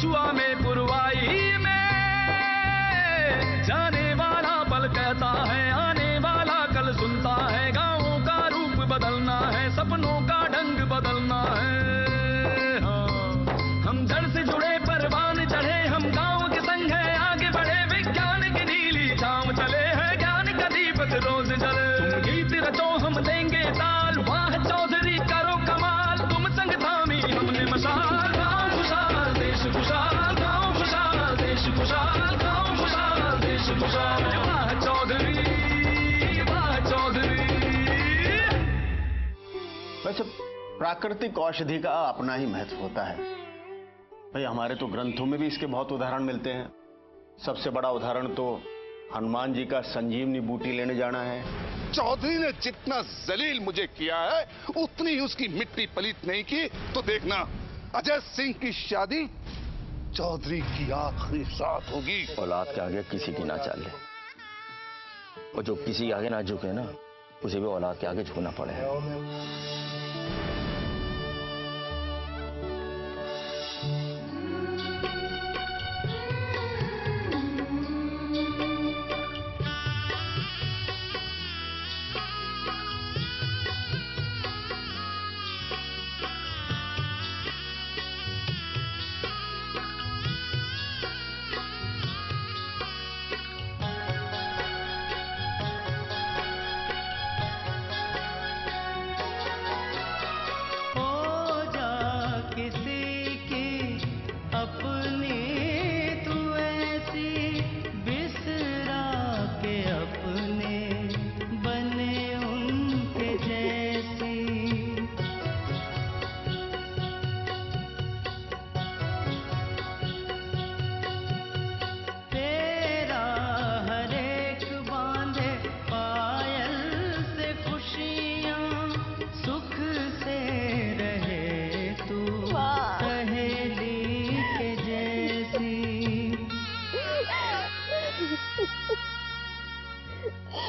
बिछुआ में पुरवाई में, जाने वाला पल कहता है आने वाला कल सुनता है, गाँवों का रूप बदलना है, सपनों का ढंग बदलना है। हाँ, हम जड़ से जुड़े परवान चढ़े, हम गाँव के संग है आगे बढ़े, विज्ञान की नीली छांव चले हैं, ज्ञान का दीपक रोज जले। तुम गीत रचो हम देंगे ताल, वाह चौधरी करो कमाल, तुम संग थामी हमने मशाल। गाँव खुशहाल देश खुशहाल, गाँव खुशहाल देश खुशहाल, गाँव खुशहाल देश खुशहाल। वाह चौधरी, वाह चौधरी। वैसे प्राकृतिक औषधि का अपना ही महत्व होता है भाई। हमारे तो ग्रंथों में भी इसके बहुत उदाहरण मिलते हैं। सबसे बड़ा उदाहरण तो हनुमान जी का संजीवनी बूटी लेने जाना है। चौधरी ने जितना जलील मुझे किया है उतनी उसकी मिट्टी पलीत नहीं की तो देखना, अजय सिंह की शादी चौधरी की आखिरी साथ होगी। औलाद के आगे किसी की ना चाले, और जो किसी के आगे ना झुके ना, उसे भी औलाद के आगे झुकना पड़े।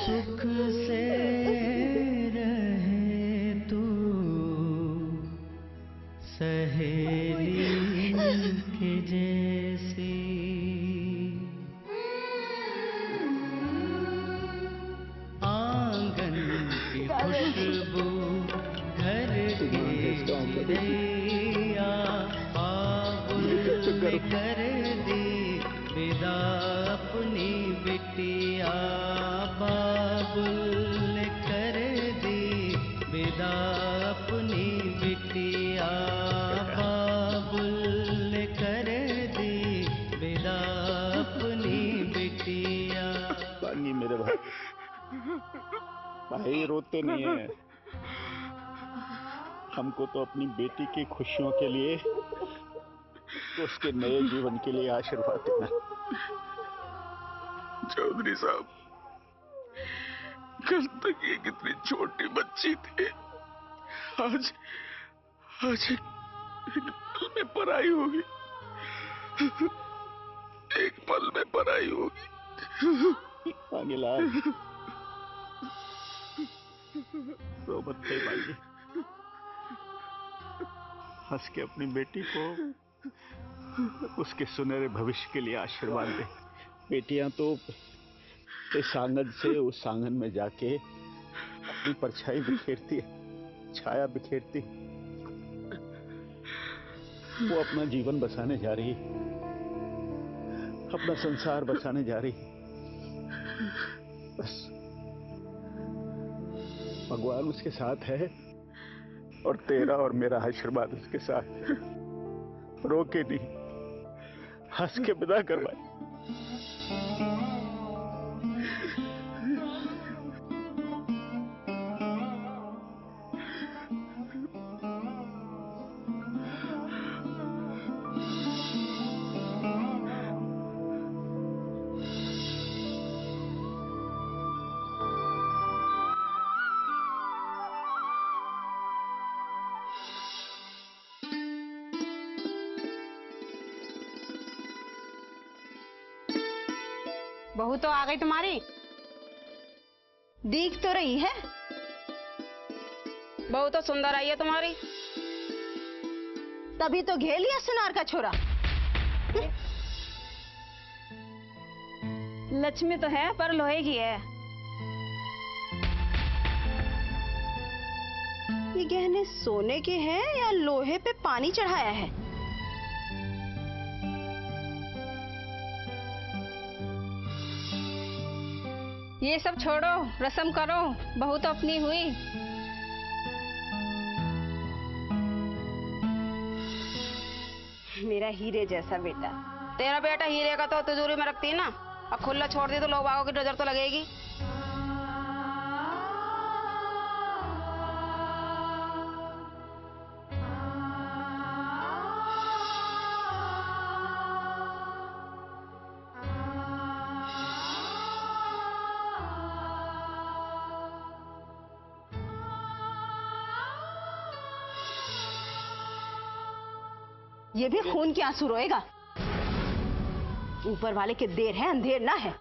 सुख से रहे तू सहेली के जैसी। आंगन की खुशबू घर की दैया, बाबुल कर दी विदा अपनी बिटिया, बाबुल कर दी विदा अपनी बिटिया, बाबुल कर दी विदा अपनी बिटिया। पानी मेरे भाई, भाई रोते नहीं है। हमको तो अपनी बेटी की खुशियों के लिए, तो उसके नए जीवन के लिए आशीर्वाद देना। चौधरी साहब, कल तक ये कितनी छोटी बच्ची थी, आज आज एक पल में पराई होगी, एक पल में पराई होगी। पानीलाल, रो मत भाई, हंस के अपनी बेटी को उसके सुनहरे भविष्य के लिए आशीर्वाद दे। बेटियां तो इस आंगन से उस आंगन में जाके अपनी परछाई बिखेरती है, छाया बिखेरती। वो अपना जीवन बसाने जा रही है, अपना संसार बसाने जा रही है। बस भगवान उसके साथ है और तेरा और मेरा आशीर्वाद उसके साथ। रो के नहीं, हंस के विदा करवाए। बहू तो आ गई तुम्हारी। दिख तो रही है। बहू तो सुंदर आई है तुम्हारी। तभी तो घेर लिया सुनार का छोरा। लक्ष्मी तो है पर लोहे की है। ये गहने सोने के हैं या लोहे पे पानी चढ़ाया है? ये सब छोड़ो, रस्म करो, बहू तो अपनी हुई। मेरा हीरे जैसा बेटा। तेरा बेटा हीरे का तो तिजोरी में रखती है ना, अब खुला छोड़ दी तो लोग बागों की नजर तो लगेगी। ये भी खून के आंसू रोएगा? ऊपर वाले के देर है अंधेर ना है,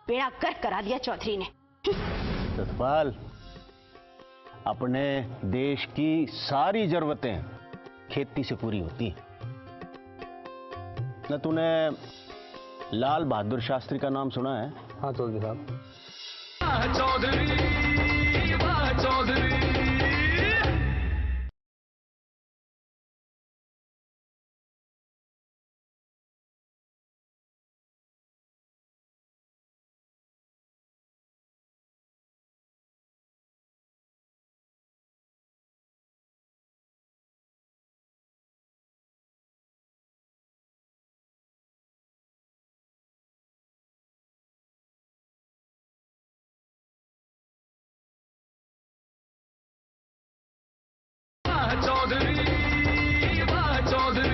बेड़ा गर्क करा दिया चौधरी ने। सतपाल, अपने देश की सारी जरूरतें खेती से पूरी होती हैं। न तूने लाल बहादुर शास्त्री का नाम सुना है? हाँ चौधरी साहब। चौधरी, वाह चौधरी। चौधरी, वाह चौधरी।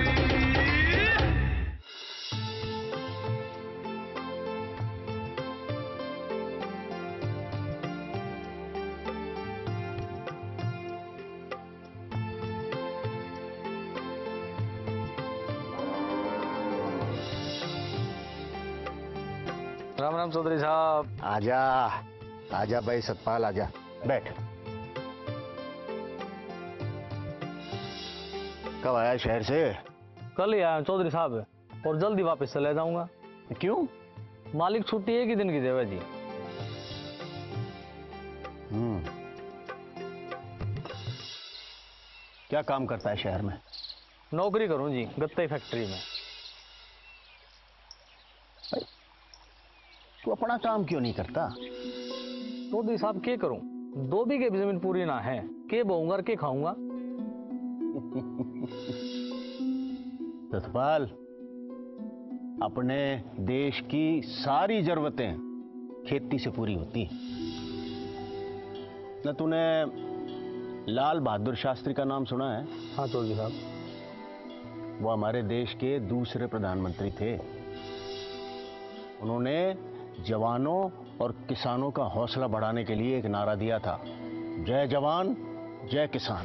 राम राम चौधरी साहब। आजा आजा भाई सतपाल, आजा बैठ। कब आया शहर से? कल ही आया चौधरी साहब, और जल्दी वापस चले जाऊंगा। क्यों? मालिक छुट्टी एक ही दिन की देवा जी। क्या काम करता है शहर में? नौकरी करूं जी, गत्ते फैक्ट्री में। तू अपना काम क्यों नहीं करता? चौधरी साहब क्या करूं, 2 बीघे भी जमीन पूरी ना है, के बोऊंगा और के खाऊंगा। सतपाल, अपने देश की सारी जरूरतें खेती से पूरी होती हैं। न तूने लाल बहादुर शास्त्री का नाम सुना है? हाँ चौधरी साहब। वो हमारे देश के दूसरे प्रधानमंत्री थे। उन्होंने जवानों और किसानों का हौसला बढ़ाने के लिए एक नारा दिया था, जय जवान जय किसान।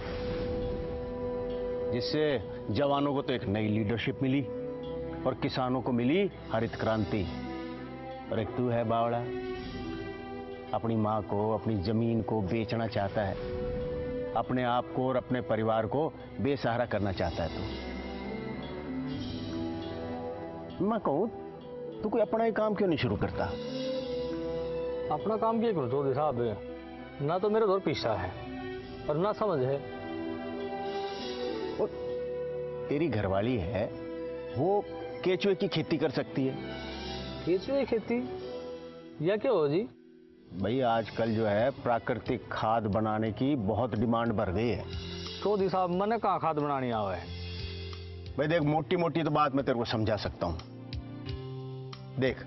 जिससे जवानों को तो एक नई लीडरशिप मिली और किसानों को मिली हरित क्रांति। और एक तू है बावड़ा, अपनी माँ को, अपनी जमीन को बेचना चाहता है, अपने आप को और अपने परिवार को बेसहारा करना चाहता है। तो मैं कहूँ तू कोई अपना ही काम क्यों नहीं शुरू करता? अपना काम क्या करूं चौधरी साहब, ना तो मेरे दौर पीछा है और ना समझ है। और तेरी घरवाली है, वो केचुए की खेती कर सकती है। केचुए खेती या क्या हो जी? भाई आजकल जो है प्राकृतिक खाद बनाने की बहुत डिमांड बढ़ गई है। चौधरी साहब, मैंने कहाँ खाद बनानी आवे है। भाई देख, मोटी मोटी तो बात मैं तेरे को समझा सकता हूँ। देख,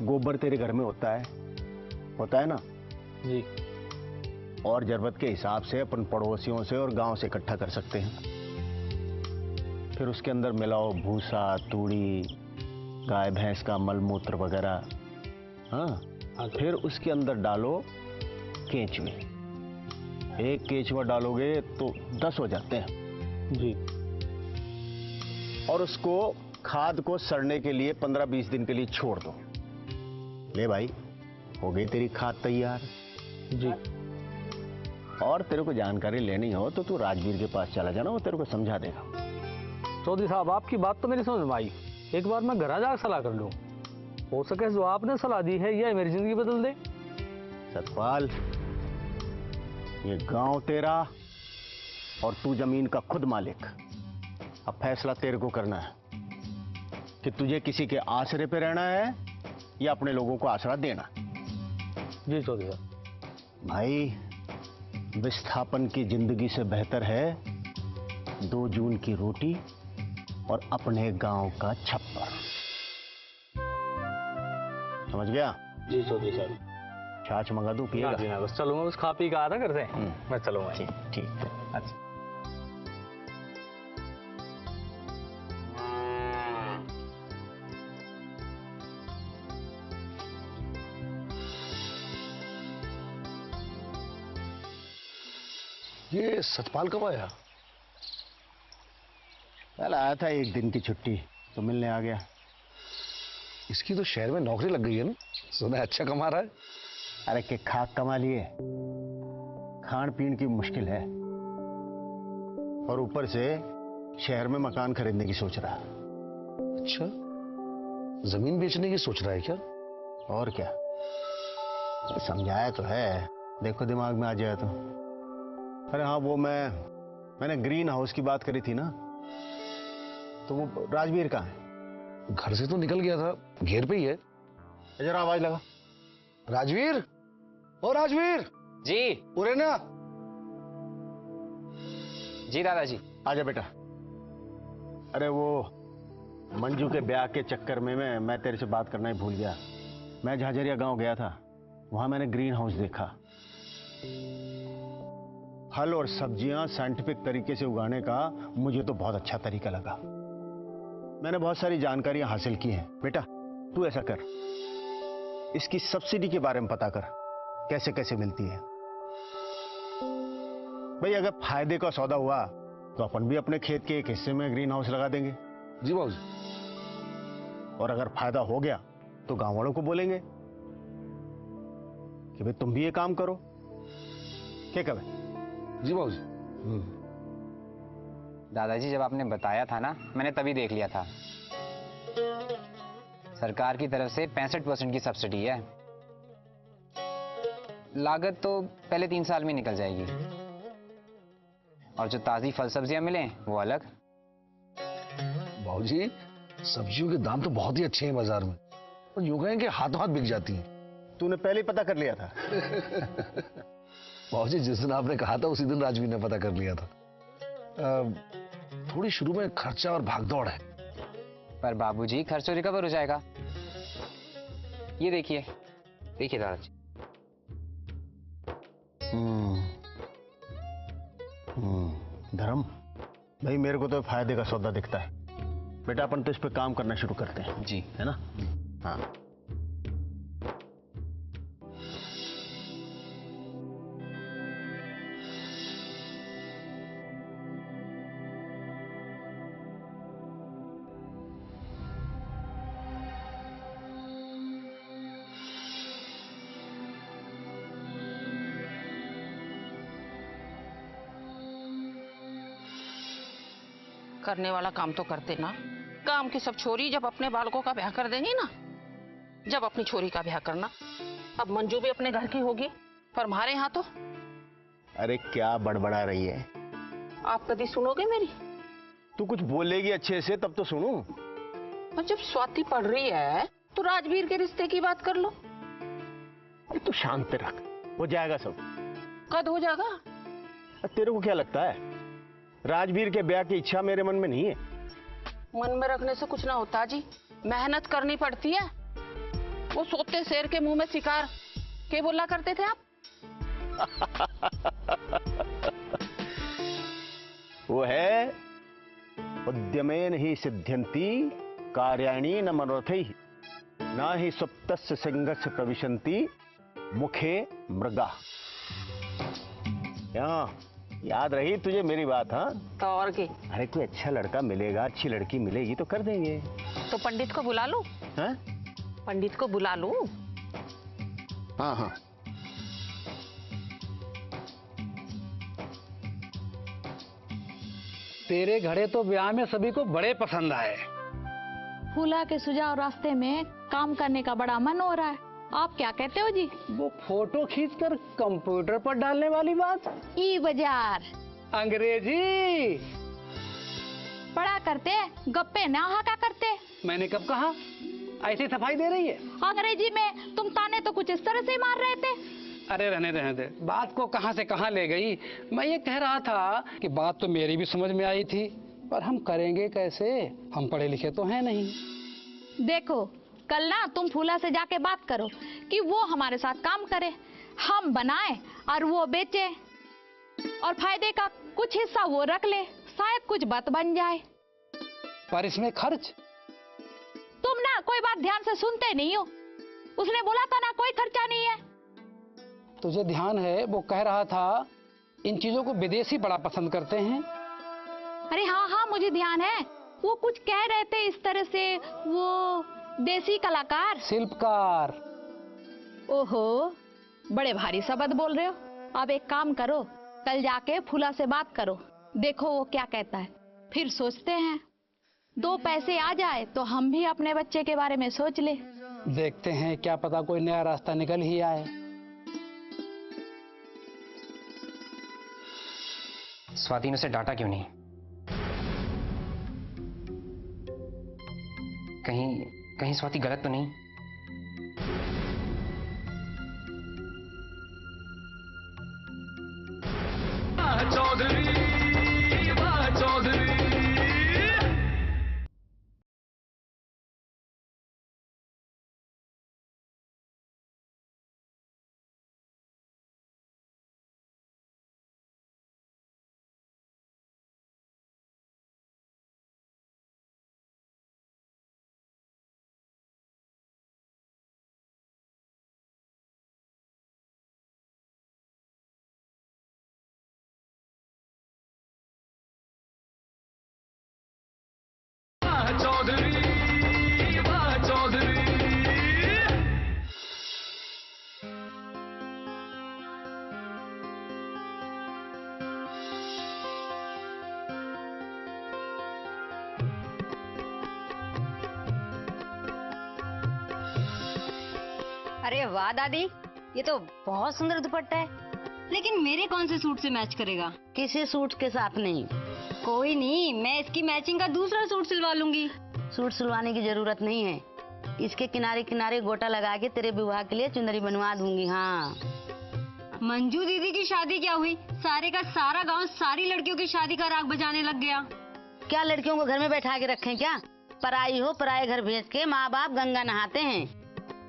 गोबर तेरे घर में होता है ना जी। और जरूरत के हिसाब से अपन पड़ोसियों से और गांव से इकट्ठा कर सकते हैं। फिर उसके अंदर मिलाओ भूसा, तूड़ी, गाय भैंस का मलमूत्र वगैरह। हाँ, फिर उसके अंदर डालो केंचुए। एक केंचुआ डालोगे तो 10 हो जाते हैं जी। और उसको खाद को सड़ने के लिए 15-20 दिन के लिए छोड़ दो। ले भाई, हो गई तेरी खाद तैयार जी। और तेरे को जानकारी लेनी हो तो तू राजवीर के पास चला जाना, वो तेरे को समझा देगा। चौधरी साहब, आपकी बात तो मेरी समझ में आई, एक बार मैं घर जाकर सलाह कर लूं, हो सके जो आपने सलाह दी है यह मेरी जिंदगी बदल दे। सतपाल, ये गांव तेरा और तू जमीन का खुद मालिक। अब फैसला तेरे को करना है कि तुझे किसी के आसरे पे रहना है या अपने लोगों को आसरा देना। जी चौधरी साहब। भाई, विस्थापन की जिंदगी से बेहतर है 2 जून की रोटी और अपने गांव का छप्पर। समझ गया? जी चौधरी साहब। छाछ मंगा दूं, पिएगा? बस चलूंगा, बस खा पी के आया था घर से, मैं चलूंगा। ठीक। अच्छा। ये सतपाल कब आया? कल आया था, 1 दिन की छुट्टी तो मिलने आ गया। इसकी तो शहर में नौकरी लग गई है ना, सुना है अच्छा कमा रहा है। अरे के खाक कमा लिए, खान पीन की मुश्किल है और ऊपर से शहर में मकान खरीदने की सोच रहा है। अच्छा, जमीन बेचने की सोच रहा है क्या? और क्या, समझाया तो है, देखो दिमाग में आ जाए तो। अरे हाँ, वो मैंने ग्रीन हाउस की बात करी थी ना, तो वो राजवीर कहाँ है? घर से तो निकल गया था, घेर पे ही है। जरा आवाज लगा। राजवीर, ओ राजवीर जी। उरे ना। जी दादाजी। आजा बेटा। अरे वो मंजू के ब्याह के चक्कर में मैं तेरे से बात करना ही भूल गया। मैं झाझरिया गांव गया था, वहां मैंने ग्रीन हाउस देखा। फल और सब्जियां साइंटिफिक तरीके से उगाने का मुझे तो बहुत अच्छा तरीका लगा। मैंने बहुत सारी जानकारियां हासिल की हैं। बेटा तू ऐसा कर, इसकी सब्सिडी के बारे में पता कर, कैसे कैसे मिलती है। भाई अगर फायदे का सौदा हुआ तो अपन भी अपने खेत के एक हिस्से में ग्रीन हाउस लगा देंगे। जी बाबूजी। और अगर फायदा हो गया तो गांव वालों को बोलेंगे कि भाई तुम भी ये काम करो। क्या कहें? जी बाबूजी। दादाजी जब आपने बताया था ना, मैंने तभी देख लिया था। सरकार की तरफ से 65% की सब्सिडी है। लागत तो पहले 3 साल में निकल जाएगी और जो ताजी फल सब्जियां मिले वो अलग। बाबूजी, सब्जियों के दाम तो बहुत ही अच्छे हैं बाजार में, और यूं कहें कि हाथों हाथ बिक जाती हैं। तूने पहले ही पता कर लिया था? बाबूजी, जिस दिन आपने कहा था उसी दिन राजवीर ने पता कर लिया था। थोड़ी शुरू में खर्चा और भागदौड़ है। पर बाबूजी खर्च रिकवर हो जाएगा। ये देखिए दादाजी। धर्म भाई, मेरे को तो फायदे का सौदा दिखता है। बेटा अपन तो इस पे काम करना शुरू करते हैं। जी है ना? हाँ। करने वाला काम तो करते ना। काम की सब छोरी जब अपने बालकों का ब्याह कर देंगी ना, जब अपनी छोरी का ब्याह करना। अब मंजू भी अपने घर की होगी, पर हमारे यहाँ तो। अरे क्या बड़बड़ा रही है? आप कभी सुनोगे मेरी? तू कुछ बोलेगी अच्छे से तब तो सुनूं। और जब स्वाति पढ़ रही है तो राजवीर के रिश्ते की बात कर लो। अरे तू शांत रख, हो जाएगा सब। कद हो जाएगा? तेरे को क्या लगता है राजवीर के ब्याह की इच्छा मेरे मन में नहीं है? मन में रखने से कुछ ना होता जी, मेहनत करनी पड़ती है। वो सोते शेर के मुंह में शिकार के बोला करते थे आप। वो है उद्यमेन ही सिद्ध्यन्ति कार्याणि न मनोरथैः न ही सुप्तस्य सिंहस्य प्रविशन्ति मुखे मृगा। याद रही तुझे मेरी बात? हाँ तो और की। अरे कोई अच्छा लड़का मिलेगा, अच्छी लड़की मिलेगी तो कर देंगे। तो पंडित को बुला लूं? हाँ? पंडित को बुला लूं? हाँ हाँ। तेरे घड़े तो ब्याह में सभी को बड़े पसंद आए। फूला के सुझाव रास्ते में काम करने का बड़ा मन हो रहा है। आप क्या कहते हो जी? वो फोटो खींचकर कंप्यूटर पर डालने वाली बात? ई बाजार अंग्रेजी पढ़ा करते, गप्पे ना हाका करते। मैंने कब कहा? ऐसी सफाई दे रही है। अंग्रेजी में तुम ताने तो कुछ इस तरह से मार रहे थे। अरे रहने दे, बात को कहां से कहां ले गई। मैं ये कह रहा था कि बात तो मेरी भी समझ में आई थी, पर हम करेंगे कैसे? हम पढ़े लिखे तो हैं नहीं। देखो, कल ना तुम फूला से जाके बात करो कि वो हमारे साथ काम करे, हम बनाए और वो बेचे, और फायदे का कुछ हिस्सा वो रख ले, शायद कुछ बात बन जाए। पर इसमें खर्च? तुम ना कोई बात ध्यान से सुनते नहीं हो। उसने बोला था ना कोई खर्चा नहीं है। तुझे ध्यान है, वो कह रहा था इन चीजों को विदेशी बड़ा पसंद करते हैं। अरे हाँ हाँ, मुझे ध्यान है। वो कुछ कह रहे थे इस तरह से, वो देसी कलाकार, शिल्पकार। ओहो, बड़े भारी शब्द बोल रहे हो। अब एक काम करो, कल जाके फूला से बात करो, देखो वो क्या कहता है, फिर सोचते हैं। 2 पैसे आ जाए तो हम भी अपने बच्चे के बारे में सोच ले। देखते हैं, क्या पता कोई नया रास्ता निकल ही आए। स्वाति ने उसे डांटा क्यों नहीं? कहीं स्वाति गलत तो नहीं? चौधरी, वाह चौधरी। चौधरी, वाह चौधरी। अरे वाह दादी, ये तो बहुत सुंदर दुपट्टा है, लेकिन मेरे कौन से सूट से मैच करेगा? किसी सूट के साथ नहीं। कोई नहीं, मैं इसकी मैचिंग का दूसरा सूट सिलवा लूंगी। सूट सिलवाने की जरूरत नहीं है, इसके किनारे किनारे गोटा लगा के तेरे विवाह के लिए चुनरी बनवा दूंगी। हाँ, मंजू दीदी की शादी क्या हुई? सारे का सारा गांव सारी लड़कियों की शादी का राग बजाने लग गया। क्या लड़कियों को घर में बैठा के रखें क्या? पराई हो पराए घर भेज के माँ बाप गंगा नहाते हैं।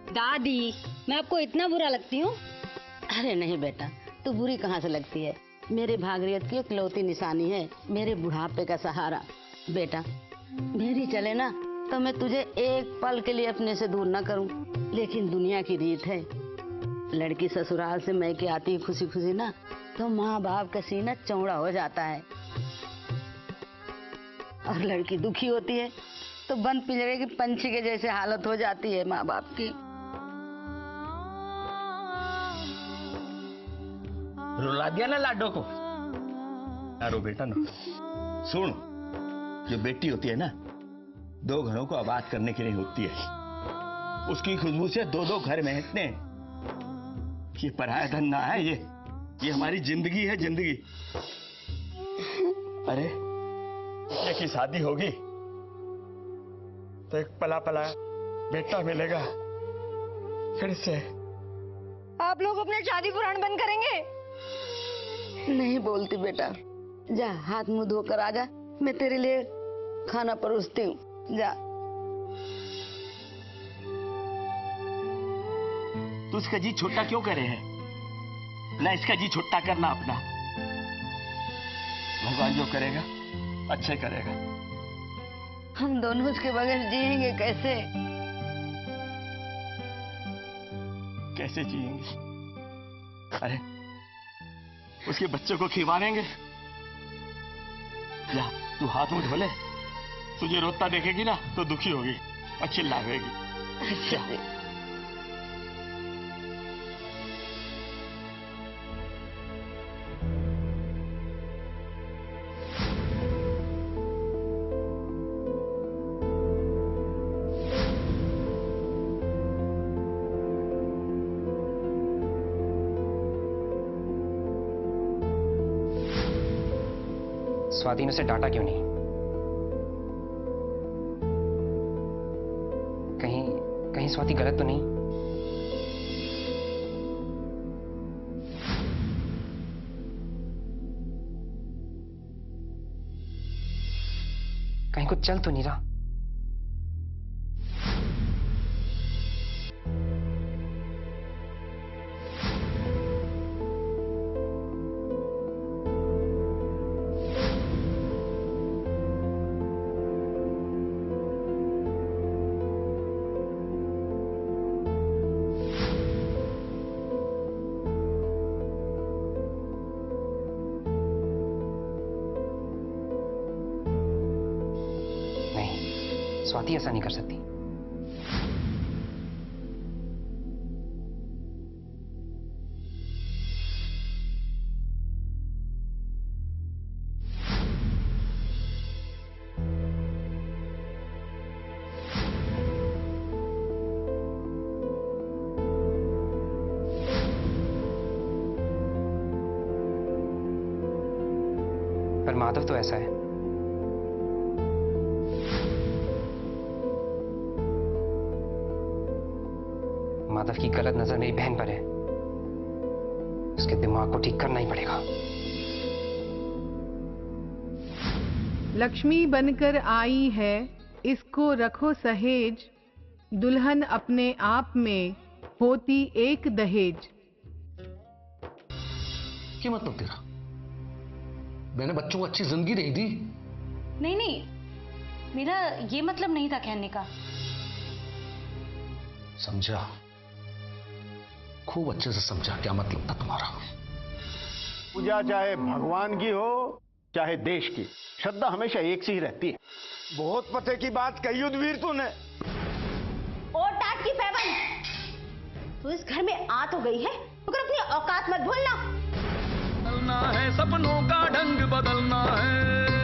दादी, मैं आपको इतना बुरा लगती हूँ? अरे नहीं बेटा, तू बुरी कहाँ से लगती है? मेरे भागीरथ की इकलौती निशानी है, मेरे बुढ़ापे का सहारा। बेटा मेरी चले ना तो मैं तुझे एक पल के लिए अपने से दूर न करूं, लेकिन दुनिया की रीत है, लड़की ससुराल से मैके आती खुशी खुशी ना तो माँ बाप का सीना चौड़ा हो जाता है, और लड़की दुखी होती है तो बंद पिंजरे की पंछी के जैसे हालत हो जाती है माँ बाप की। रुला दिया ना लाडो को? अरे बेटा ना, सुन, जो बेटी होती है ना, 2 घरों को आबाद करने के लिए होती है। उसकी खुशबू से 2-2 घर महकते हैं। ये पराया धन ना है, ये हमारी जिंदगी है, जिंदगी। अरे ये की शादी होगी तो एक पला पला बेटा मिलेगा फिर से। आप लोग अपने शादी पुराण बंद करेंगे? नहीं बोलती बेटा, जा हाथ मुंह धोकर आ जा, मैं तेरे लिए खाना परोसती हूँ, जा। तू इसका जी छोटा क्यों करे है? ना इसका जी छोटा करना अपना। भगवान जो करेगा अच्छे करेगा। हम दोनों उसके बगैर जिएंगे कैसे? कैसे जिएंगे? अरे उसके बच्चों को खिलवाएंगे। जा तू हाथ मुंह धो ले, तुझे रोता देखेगी ना तो दुखी होगी और चिल्लाएगी। अच्छा। स्वाति ने उसे डांटा क्यों नहीं? कहीं स्वाति गलत तो नहीं? कहीं कुछ चल तो नहीं रहा? स्वाति ऐसा नहीं कर सकती। पर माधव तो ऐसा है। माधव की गलत नजर मेरी बहन पर है। उसके दिमाग को ठीक करना ही पड़ेगा। लक्ष्मी बनकर आई है, इसको रखो सहेज, दुल्हन अपने आप में होती एक दहेज। क्या मतलब तेरा? मैंने बच्चों को अच्छी जिंदगी नहीं दी। नहीं, मेरा ये मतलब नहीं था कहने का। समझा, खूब अच्छे से समझा क्या मतलब था तुम्हारा। पूजा चाहे भगवान की हो चाहे देश की, श्रद्धा हमेशा एक सी ही रहती है। बहुत पते की बात कही उद्वीर तूने। और टाट की पैबंद, तू इस घर में आ तो गई है, मगर अपनी औकात मत भूलना। बदलना है, सपनों का ढंग बदलना है।